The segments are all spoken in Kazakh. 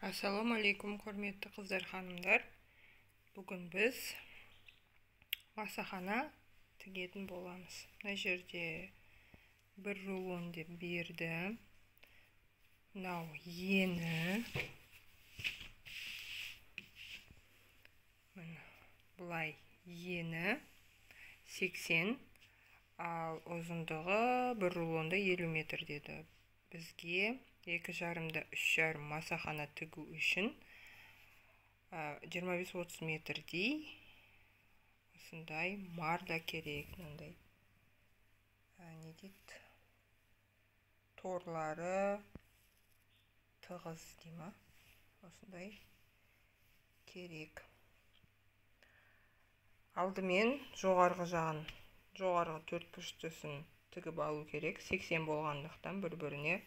Assalamu alaikum, құрметті қыздар, ханымдар. Бүгін біз масахана тігетін боламыз. Мына жерде бір рулон деп берді. Мынау ені. Бұлай ені 80, ал ұзындығы бір рулонда 50 метр деді. Бізге 2,5-да 3,5 масахана тігу үшін 25-30 метрдей осындай марда керек. Мынандай не дейді, торлары тығыз дейма, осындай керек. Алдымен жоғарғы жағын, жоғарғы 4 бұрыштысын тігіп алу керек. 80 болғандықтан бір-біріне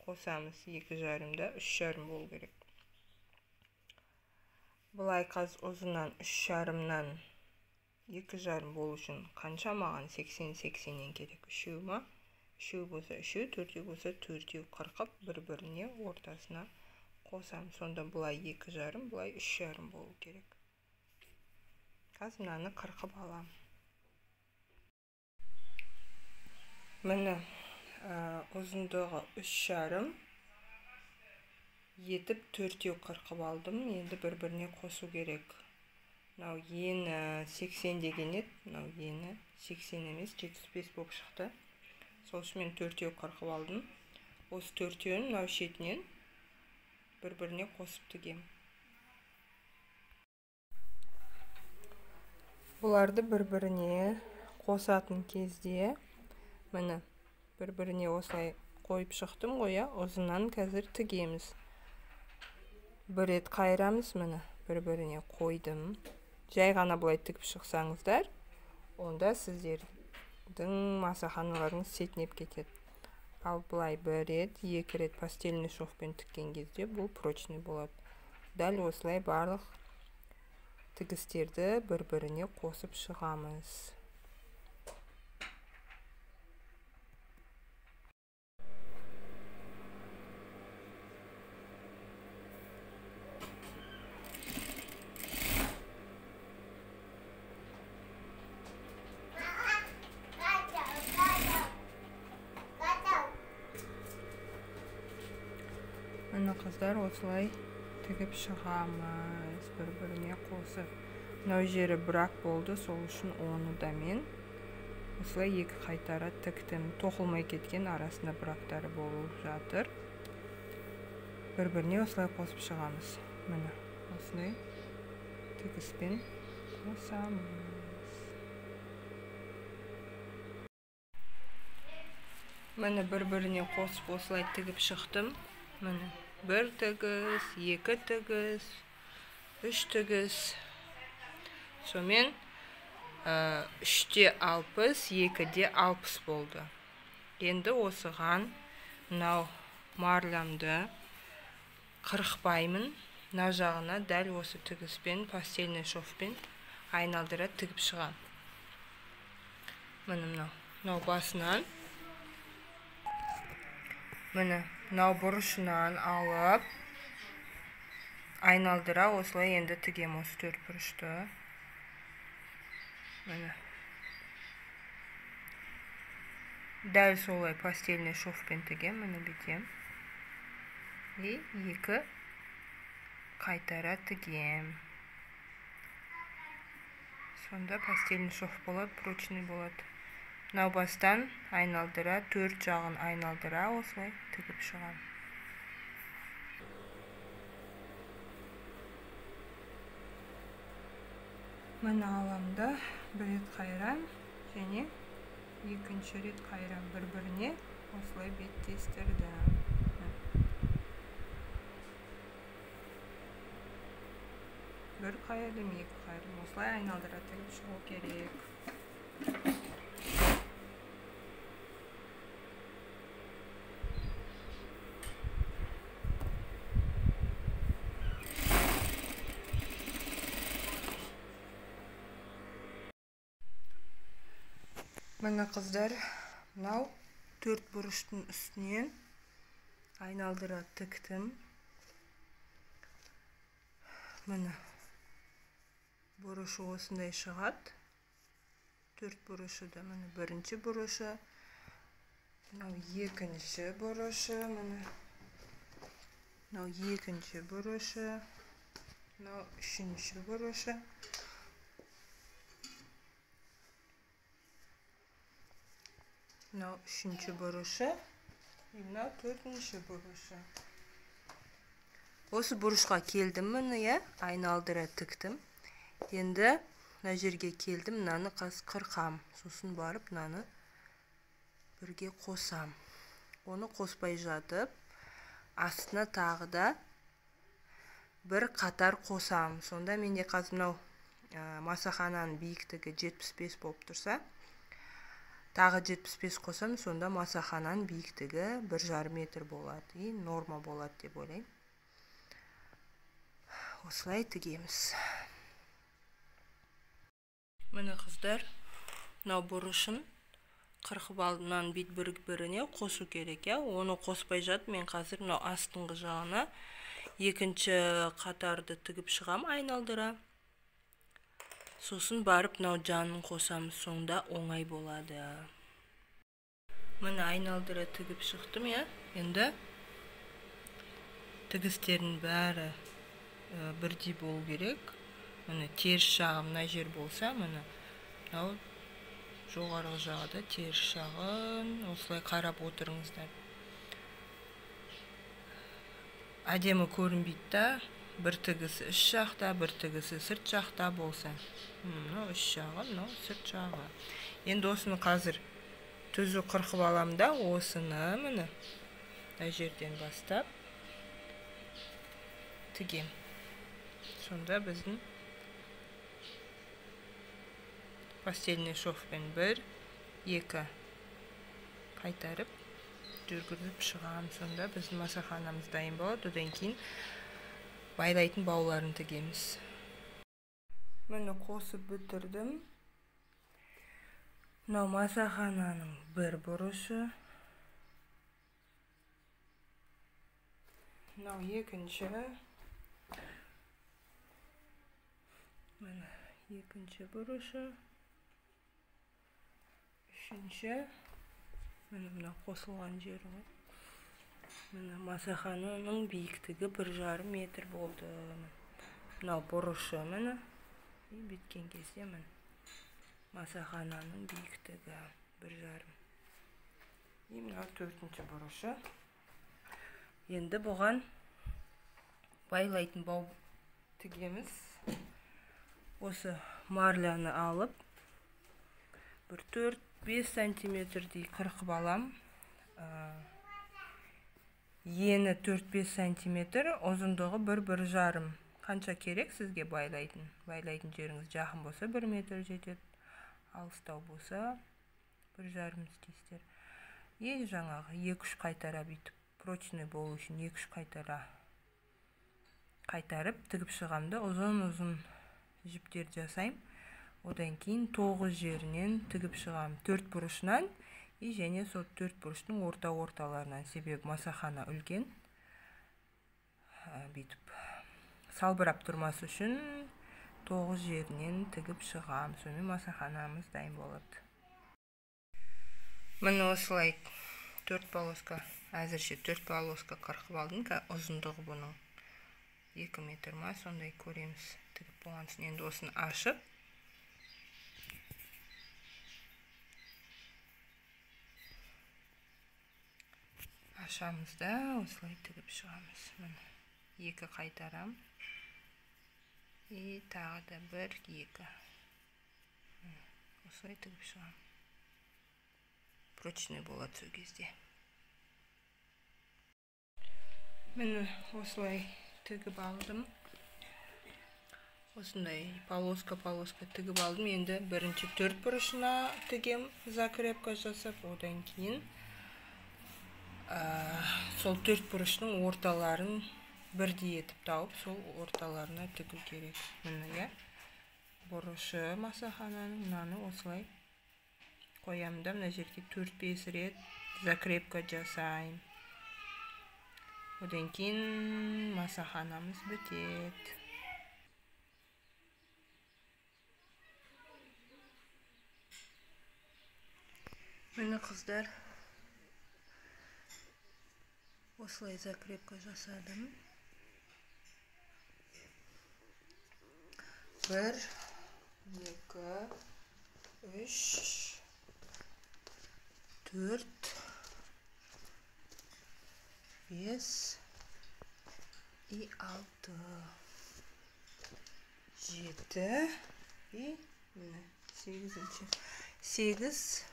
қосамыз. 2,5-да 3,5 болу керек. Бұлай қаз ұзынан 3,5-нан 2,5 болу үшін қанша маған 80-80-нен керек? 3 ма? 3 болса 3, 4 болса 4 қырқып бір-біріне ортасына қосамыз. Сонда бұлай 2,5, бұлай 3,5 болу керек. Қазір мынаны қырқып алам. Міне ұзындығы 3,5 етіп 4 қырқып алдым. Енді бір-біріне қосу керек. Мынау ені 80 деген еді. Мынау ені 80 емес, 75 болып шықты. Сол үшін мен 4 қырқып алдым. Осы 4-ін мынау шетінен бір-біріне қосып тігем. Бұларды бір-біріне қосатын кезде міне бір-біріне осылай қойып шықтым ғой, ұзынан қазір тігеміз. Бір рет қайырамыз, міне бір-біріне қойдым. Жай ғана бұлай тігіп шықсаңыздар, онда сіздердің масаханаларыңыз сетінеп кетеді. Ал бұлай бір рет, 2 рет пастельный шовпен тіккен кезде бұл прочный болады. Дәл осылай барлық тігістерді бір-біріне қосып шығамыз. Мына қыздар осылай тігіп шығамыз, бір-біріне қосып. Мынау жері бірақ болды, сол үшін оны да мен осылай 2 қайтара тіктім. Тоқылмай кеткен, арасында бірақтары болып жатыр. Бір-біріне осылай қосып шығамыз. Міне осылай тігіспен қосамыз. Міне бір-біріне қосып осылай тігіп шықтым. Міне 1 тігіс, 2 тігіс, 3 тігіс. Сонымен 3-те 60, 2-де 60 болды. Енді осыған мынау марлямды қырықпаймын. Мына жағына дәл осы тігіспен, пастельный шовпен айналдыра тігіп шығам. Міне мынау басынан, міне мынау бұрышынан алып айналдыра осылай енді тігем осы 4 бұрышты. Міне дәл солай пастельный шовпен тігем, міне бүйтем. И 2 қайтара тігем. Сонда пастельный шов болады, прочный болады. Мынау бастан айналдыра, 4 жағын айналдыра осылай тігіп шығам. Міне аламда 1 рет қайрам және 2-ші рет қайрам, бір-біріне осылай беттестірдім. Бір қайырдым, 2 қайырдым. Осылай айналдыра тігіп шығу керек. Міне қыздар, мынау 4 бұрыштың үстінен айналдыра тіктім. Міне бұрышы осындай шығады. 4 бұрышы да міне бірінші бұрышы. Мынау екінші бұрышы, міне. Мынау екінші бұрышы. Мынау үшінші бұрышы. Мынау үшінші бұрышы. Мынау төртінші бұрышы. Осы бұрышқа келдім міне, айналдыра тіктім. Енді мына жерге келдім, мынаны қырқам. Сосын барып мынаны бірге қосам. Оны қоспай жатып, астына тағы да бір қатар қосам. Сонда менде қазір мынау масахананың биіктігі 75 болып тұрса, тағы 75 қосам, сонда масахананың биіктігі 1,5 метр болады. И норма болады деп ойлаймын. Осылай тігеміз. Міне қыздар, мынау бұрышын қырқып алдынан бит бір-біріне қосу керек, я. Оны қоспай жатып, мен қазір мынау астыңғы жағына екінші қатарды тігіп шығам, айналдыра. Сосын барып мынау жанын қосамыз, соңда оңай болады. Міне айналдыра тігіп шықтым, я. Енді тігістердің бәрі бірдей болу керек. Міне теріс жағы мына жер болса, міне мынау жоғарғы жағы да теріс жағын осылай қарап отырыңыздар. Әдемі көрінбейді да, бір тігісі іш жақта, бір тігісі сырт жақта болса. Мынау іш жағы, мынау сырт жағы. Енді осыны қазір түзу қырқып алам да, осыны міне мына жерден бастап тігем. Сонда біздің пастельный шовпен 1, 2 қайтарып жүргізіп шығам. Сонда біздің масаханамыз дайын болады. Одан кейін байлайтын бауларын тігеміз. Міне қосып бітірдім. Мынау масахананың бір бұрышы. Мынау екінші. Міне екінші бұрышы. Үшінші. Міне мынау қосылған жері ғой. Міне масахананың биіктігі 1,5 метр болды. Мынау бұрышы міне. Біткен кезде міне масахананың биіктігі 1,5. Мынау төртінші бұрышы. Енді бұған байлайтын бау тігеміз. Осы марляны алып, бір 4-5 сантиметрдей қырқып алам. Ені 4-5 сантиметр, ұзындығы 1-1,5. Қанша керек сізге байлайтын? Байлайтын жеріңіз жақын болса 1 метр жетеді. Алыстау болса 1,5 істейсіздер. Ең жаңағы 2-3 қайтара бүйтіп, прочный болу үшін 2-3 қайтара қайтарып тігіп шығамды, ұзын-ұзын жіптер жасайым. Одан кейін 9 жерінен тігіп шығам. 4 бұрышынан және сол 4 бұрыштың орталарынан. Себебі масахана үлкен. Бүйтіп салбырап тұрмасы үшін 9 жерінен тігіп шығам. Сонымен масаханамыз дайын болады. Міне осылай 4 полоска, әзірше 4 полоска қырқып алдым. Ұзындығы бұның 2 метр ма, сондай көреміз. Тігіп болған соң енді осыны ашып, ашамыз да осылай тігіп шығамыз. Міне 2 қайтарам. И тағы да 1-2. Осылай тігіп шығам. Прочный болады сол кезде. Міне осылай тігіп алдым. Осындай полоска тігіп алдым. Енді бірінші 4 бұрышына тігем, закрепка жасап, одан кейін сол 4 бұрышының орталарын бірдей етіп тауып, сол орталарына тігу керек. Міне бұрышы масахананың, мынаны осылай қоямда, мына жерге 4-5 рет закрепка жасайым. Одан кейін масаханамыз бітеді. Mine kızlar, осылай закрепка жасадым. 1, 2, 3, 4, 5 и 6, 7 и 8. 8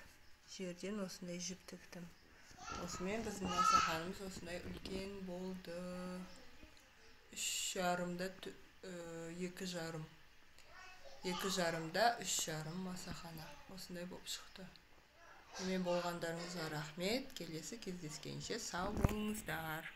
жерден осындай жіп тіктім. Осымен біздің асаханымыз осындай үлкен болды. 3,5-да 2,5. 2,5-да 3,5 масахана. Осындай болып шықты. Мен болғандарыңызға рахмет. Келесі кездескенше сау болыңыздар.